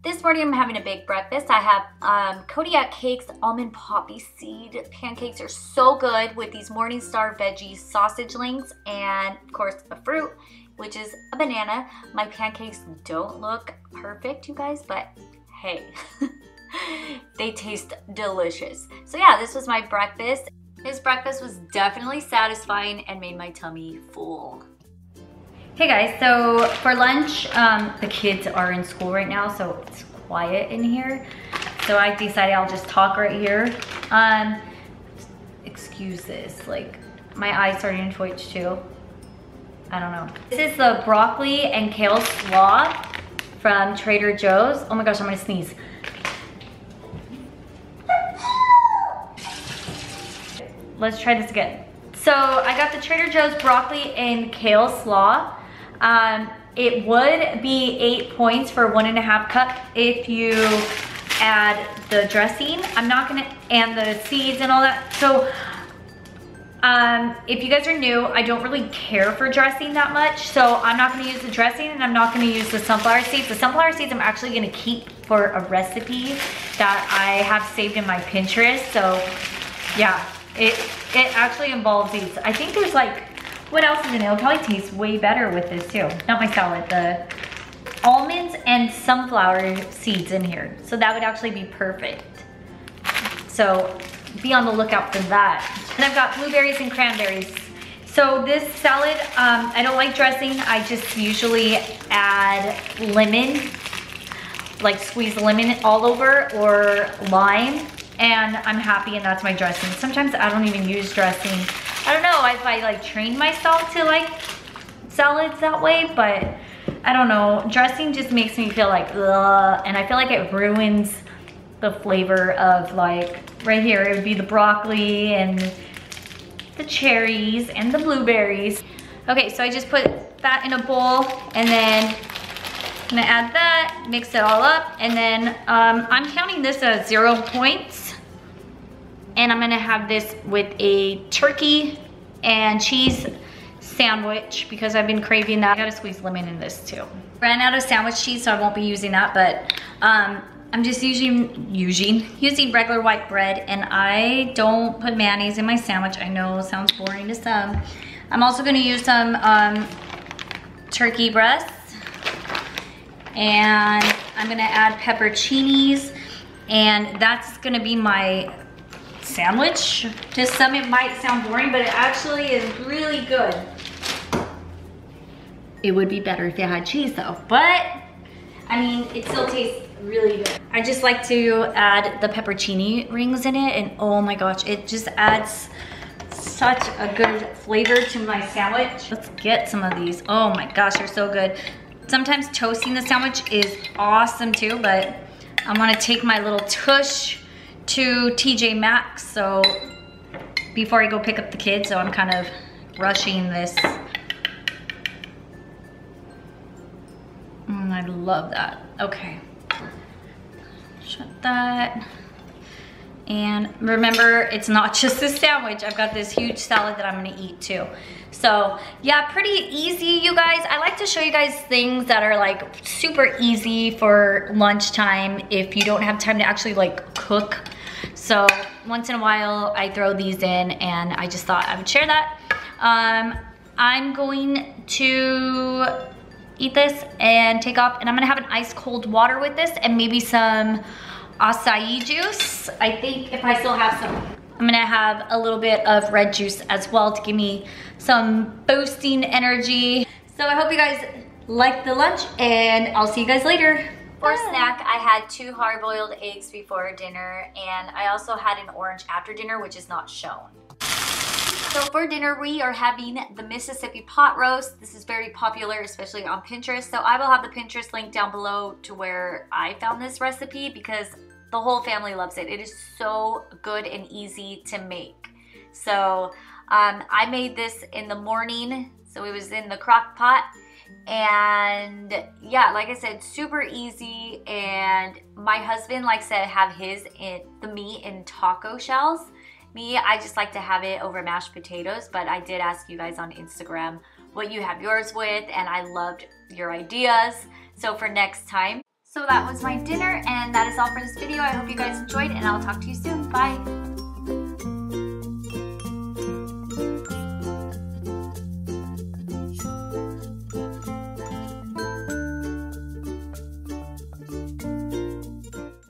This morning I'm having a big breakfast. I have Kodiak cakes, almond poppy seed pancakes are so good with these Morningstar veggie sausage links, and of course a fruit, which is a banana. My pancakes don't look perfect, you guys, but hey, they taste delicious. So yeah, this was my breakfast. This breakfast was definitely satisfying and made my tummy full. Hey guys, so for lunch, the kids are in school right now, so it's quiet in here. So I decided I'll just talk right here. Excuse this, like my eye's starting to twitch too. I don't know. This is the broccoli and kale slaw from Trader Joe's. Oh my gosh, I'm gonna sneeze. Let's try this again. So I got the Trader Joe's broccoli and kale slaw. It would be 8 points for 1.5 cup if you add the dressing. I'm not gonna, and the seeds and all that. So if you guys are new, I don't really care for dressing that much. So I'm not gonna use the dressing, and I'm not gonna use the sunflower seeds. The sunflower seeds I'm actually gonna keep for a recipe that I have saved in my Pinterest. So yeah, it actually involves these. I think there's like, what else is in it? It'll probably taste way better with this too. Not my salad, the almonds and sunflower seeds in here. So that would actually be perfect. So be on the lookout for that. And I've got blueberries and cranberries. So this salad, I don't like dressing. I just usually add lemon, like squeeze lemon all over, or lime, and I'm happy, and that's my dressing. Sometimes I don't even use dressing. I don't know if I like trained myself to like salads that way, but I don't know. Dressing just makes me feel like ugh, and I feel like it ruins the flavor of, like, right here, it would be the broccoli and the cherries and the blueberries. Okay, so I just put that in a bowl, and then I'm gonna add that, mix it all up, and then I'm counting this as 0 points. And I'm gonna have this with a turkey and cheese sandwich because I've been craving that. I gotta squeeze lemon in this too. Ran out of sandwich cheese, so I won't be using that, but I'm just using regular white bread, and I don't put mayonnaise in my sandwich. I know it sounds boring to some. I'm also gonna use some turkey breasts, and I'm gonna add pepperoncinis, and that's gonna be my sandwich. To some it might sound boring, but it actually is really good. It would be better if it had cheese though, but I mean, it still tastes really good. I just like to add the pepperoncini rings in it, and oh my gosh, it just adds such a good flavor to my sandwich. Let's get some of these. Oh my gosh, they're so good. Sometimes toasting the sandwich is awesome too, but I want to take my little tush to TJ Maxx, so before I go pick up the kids, so I'm kind of rushing this. I love that. Okay, shut that. And remember, it's not just a sandwich. I've got this huge salad that I'm gonna eat too. So yeah, pretty easy, you guys. I like to show you guys things that are like super easy for lunchtime if you don't have time to actually like cook. So once in a while I throw these in, and I just thought I would share that. I'm going to eat this and take off, and I'm gonna have an ice cold water with this and maybe some acai juice. I think if I still have some. I'm gonna have a little bit of red juice as well to give me some boosting energy. So I hope you guys like the lunch, and I'll see you guys later. For snack, I had 2 hard-boiled eggs before dinner, and I also had an orange after dinner, which is not shown. So for dinner, we are having the Mississippi pot roast. This is very popular, especially on Pinterest. So I will have the Pinterest link down below to where I found this recipe, because the whole family loves it. It is so good and easy to make. So I made this in the morning, so it was in the crock pot. And yeah, like I said, super easy. And my husband likes to have the meat in taco shells. Me, I just like to have it over mashed potatoes, but I did ask you guys on Instagram what you have yours with, and I loved your ideas. So for next time. So that was my dinner, and that is all for this video. I hope you guys enjoyed, and I'll talk to you soon. Bye.